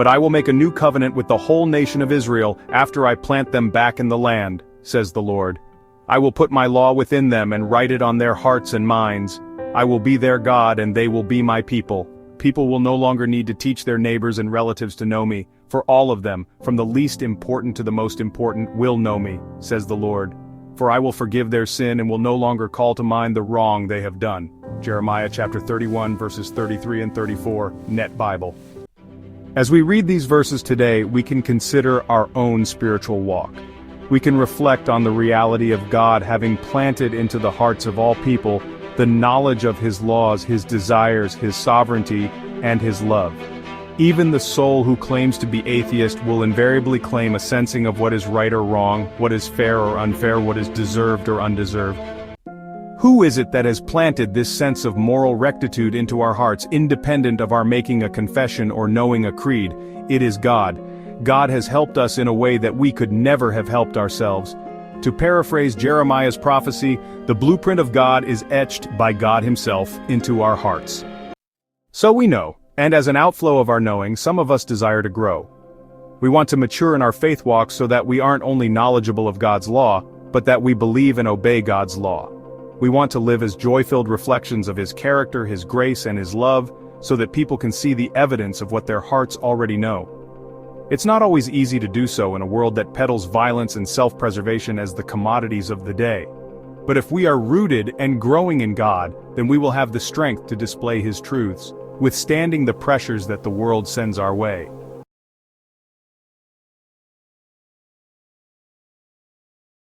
But I will make a new covenant with the whole nation of Israel after I plant them back in the land, says the Lord. I will put my law within them and write it on their hearts and minds. I will be their God and they will be my people. People will no longer need to teach their neighbors and relatives to know me, for all of them, from the least important to the most important, will know me, says the Lord. For I will forgive their sin and will no longer call to mind the wrong they have done. Jeremiah chapter 31 verses 33 and 34, Net Bible. As we read these verses today, we can consider our own spiritual walk. We can reflect on the reality of God having planted into the hearts of all people the knowledge of His laws, His desires, His sovereignty, and His love. Even the soul who claims to be atheist will invariably claim a sensing of what is right or wrong, what is fair or unfair, what is deserved or undeserved. Who is it that has planted this sense of moral rectitude into our hearts, independent of our making a confession or knowing a creed? It is God. God has helped us in a way that we could never have helped ourselves. To paraphrase Jeremiah's prophecy, the blueprint of God is etched by God Himself into our hearts. So we know, and as an outflow of our knowing, some of us desire to grow. We want to mature in our faith walk so that we aren't only knowledgeable of God's law, but that we believe and obey God's law. We want to live as joy-filled reflections of His character, His grace, and His love, so that people can see the evidence of what their hearts already know. It's not always easy to do so in a world that peddles violence and self-preservation as the commodities of the day. But if we are rooted and growing in God, then we will have the strength to display His truths, withstanding the pressures that the world sends our way.